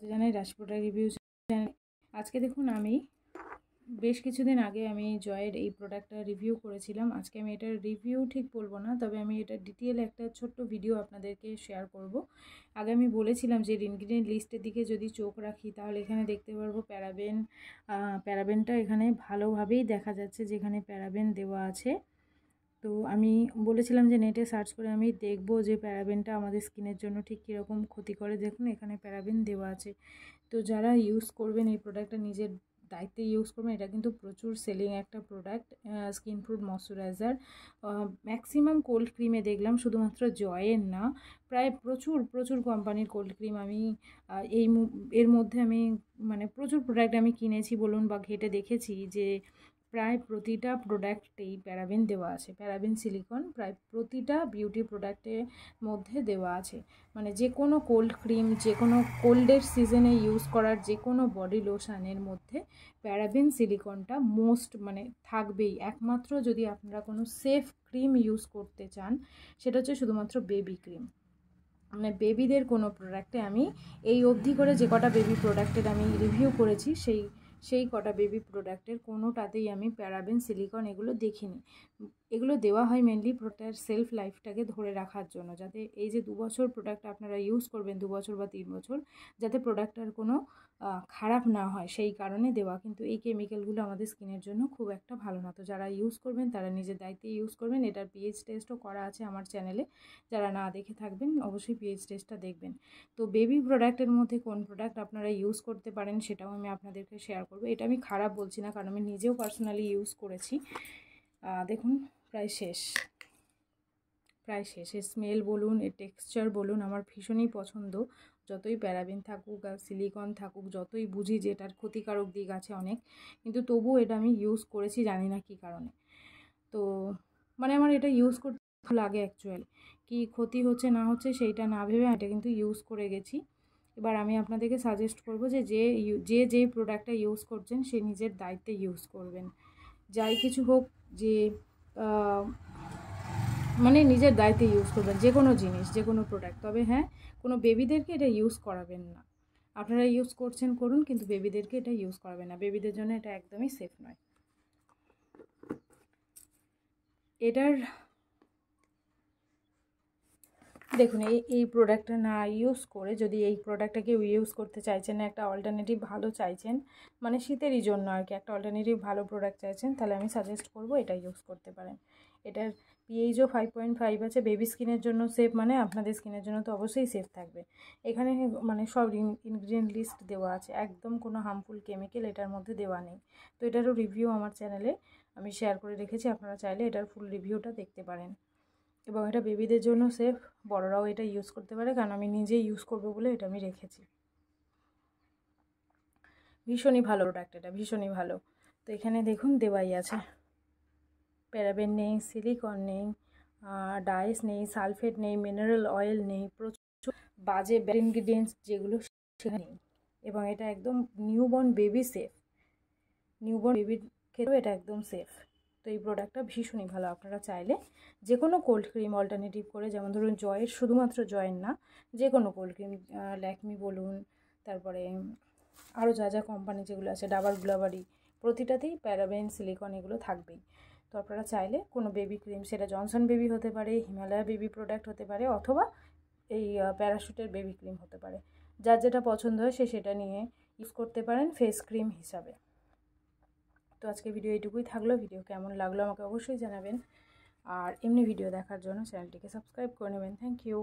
জানাই রাজ product review channel. আজকে দেখুন আমি বেশ কিছুদিন আগে আমি জয়ের এই প্রোডাক্টটা রিভিউ করেছিলাম। আজকে আমি এটার রিভিউ ঠিক বলবো না, তবে আমি এটা ডিটেল একটা ছোট্ট ভিডিও আপনাদেরকে শেয়ার করব। আগে আমি বলেছিলাম যে ইনগ্রিডিয়েন্ট লিস্টের দিকে যদি চোখ রাখি তাহলে এখানে দেখতে পারবো প্যারাবেনটা এখানে ভালোভাবেই দেখা যাচ্ছে যেখানে প্যারাবেন দেওয়া আছে। তো আমি বলেছিলাম যে নেটে সার্চ করে আমি দেখব যে প্যারাবেনটা আমাদের স্কিনের জন্য ঠিক কীরকম ক্ষতি করে। দেখুন এখানে প্যারাবেন দেওয়া আছে। তো যারা ইউজ করবেন এই প্রোডাক্টটা নিজের দায়িত্বে ইউজ করবেন। এটা কিন্তু প্রচুর সেলিং একটা product, skin fruit moisturiser. Maximum cold ক্রিমে দেখলাম, শুধুমাত্র জয়ের না, প্রায় প্রচুর কোম্পানির কোল্ড ক্রিম আমি এর মধ্যে আমি মানে প্রচুর প্রোডাক্ট আমি কিনেছি বলুন বা ঘেটে দেখেছি যে প্রায় প্রতিটা প্রোডাক্টেই প্যারাবেন দেওয়া আছে। প্যারাবেন সিলিকন প্রায় প্রতিটা বিউটি প্রোডাক্টের মধ্যে দেওয়া আছে। মানে যে কোনো কোল্ড ক্রিম, যে কোনো কোল্ডের সিজনে ইউজ করার যে কোনো বডি লোশনের মধ্যে প্যারাবেন সিলিকনটা মোস্ট মানে থাকবেই। একমাত্র যদি আপনারা কোনো সেফ ক্রিম ইউজ করতে চান সেটা হচ্ছে শুধুমাত্র বেবি ক্রিম। মানে বেবিদের কোনো প্রোডাক্টে আমি এই অবধি করে যে কটা বেবি প্রোডাক্টের আমি রিভিউ করেছি সেই কটা বেবি প্রোডাক্টের কোনোটাতেই আমি প্যারাবেন সিলিকন এগুলো দেখিনি। এগুলো দেওয়া হয় মেনলি প্রোডাক্টের সেলফ লাইফটাকে ধরে রাখার জন্য, যাতে এই যে 2 বছর প্রোডাক্ট আপনারা ইউজ করবেন, 2 বছর বা 3 বছর, যাতে প্রোডাক্টটার কোনো খারাপ না হয় সেই কারণে দেওয়া। কিন্তু এই কেমিক্যালগুলো আমাদের স্কিনের জন্য খুব একটা ভালো না। তো যারা ইউজ করবেন তারা নিজের দায়িত্বে ইউজ করবেন। এটার পিএইচ টেস্টও করা আছে আমার চ্যানেলে, যারা না দেখে থাকবেন অবশ্যই পিএইচ টেস্টটা দেখবেন। তো বেবি প্রোডাক্টের মধ্যে কোন প্রোডাক্ট আপনারা ইউজ করতে পারেন সেটাও আমি আপনাদেরকে শেয়ার করব। এটা আমি খারাপ বলছি না, কারণ আমি নিজেও পার্সোনালি ইউজ করেছি। দেখুন প্রায় শেষ। এর স্মেল বলুন, এর টেক্সচার বলুন, আমার ভীষণই পছন্দ। যতই প্যারাবেন থাকুক আর সিলিকন থাকুক, যতই বুঝি যে এটার ক্ষতিকারক দিক আছে অনেক, কিন্তু তবুও এটা আমি ইউজ করেছি, জানি না কী কারণে। তো মানে আমার এটা ইউজ করতে ভালো লাগে অ্যাকচুয়ালি। কি ক্ষতি হচ্ছে না হচ্ছে সেইটা না ভেবে এটা কিন্তু ইউজ করে গেছি। এবার আমি আপনাদেরকে সাজেস্ট করব যে যেই প্রোডাক্টটা ইউজ করছেন সে নিজের দায়িত্বে ইউজ করবেন। যাই কিছু হোক, যে মানে নিজের দায়িত্বে ইউজ করবেন যে কোনো জিনিস, যে কোনো প্রোডাক্ট। তবে হ্যাঁ, কোনো বেবিদেরকে এটা ইউজ করাবেন না। আপনারা ইউজ করছেন করুন, কিন্তু বেবিদেরকে এটা ইউজ করাবেন না। বেবিদের জন্য এটা একদমই সেফ নয়। এটার দেখুন এই প্রোডাক্টটা না ইউজ করে, যদি এই প্রোডাক্টটা কেউ ইউজ করতে চাইছেন না, একটা অল্টারনেটিভ ভালো চাইছেন, মানে শীতেরই জন্য আর কি, একটা অল্টারনেটিভ ভালো প্রোডাক্ট চাইছেন, তাহলে আমি সাজেস্ট করব এটা ইউজ করতে পারেন। এটার পিএইচও 5.5 আছে। বেবি স্কিনের জন্য সেফ, মানে আপনাদের স্কিনের জন্য তো অবশ্যই সেফ থাকবে। এখানে মানে সব ইনগ্রিডিয়েন্ট লিস্ট দেওয়া আছে, একদম কোনো হার্মফুল কেমিক্যাল এটার মধ্যে দেওয়া নেই। তো এটারও রিভিউ আমার চ্যানেলে আমি শেয়ার করে রেখেছি, আপনারা চাইলে এটার ফুল রিভিউটা দেখতে পারেন। এবং এটা বেবিদের জন্য সেফ, বড়রাও এটা ইউজ করতে পারে, কারণ আমি নিজেই ইউজ করবো বলে এটা আমি রেখেছি। ভীষণই ভালো প্রোডাক্ট, এটা ভীষণই ভালো। তো এখানে দেখুন দেওয়াই আছে, প্যারাবেন নেই, সিলিকন নেই, ডাইস নেই, সালফেট নেই, মিনারেল অয়েল নেই, প্রচুর বাজে ইনগ্রিডিয়েন্টস যেগুলো সেখানে নেই। এবং এটা একদম নিউবর্ন বেবি সেফ, নিউবর্ন বেবির ক্ষেত্রেও এটা একদম সেফ। তো এই প্রোডাক্টটা ভীষণই ভালো। আপনারা চাইলে যে কোনো কোল্ড ক্রিম অল্টারনেটিভ করে, যেমন ধরুন জয়ের, শুধুমাত্র জয়ের না, যে কোনো কোল্ড ক্রিম, ল্যাকমি বলুন, তারপরে আরও যা কোম্পানি যেগুলো আছে, ডাবার গ্লোবারি, প্রতিটাতেই প্যারাবেন সিলিকন এগুলো থাকবেই। তো আপনারা চাইলে কোনো বেবি ক্রিম, সেটা জনসন বেবি হতে পারে, হিমালয়া বেবি প্রোডাক্ট হতে পারে, অথবা এই প্যারাশুটের বেবি ক্রিম হতে পারে, যার যেটা পছন্দ হয় সে সেটা নিয়ে ইউজ করতে পারেন ফেস ক্রিম হিসাবে। তো আজকে ভিডিও এইটুকুই থাকলো। ভিডিও কেমন লাগলো আমাকে অবশ্যই জানাবেন, আর এমনি ভিডিও দেখার জন্য চ্যানেলটিকে সাবস্ক্রাইব করে নেবেন। Thank you.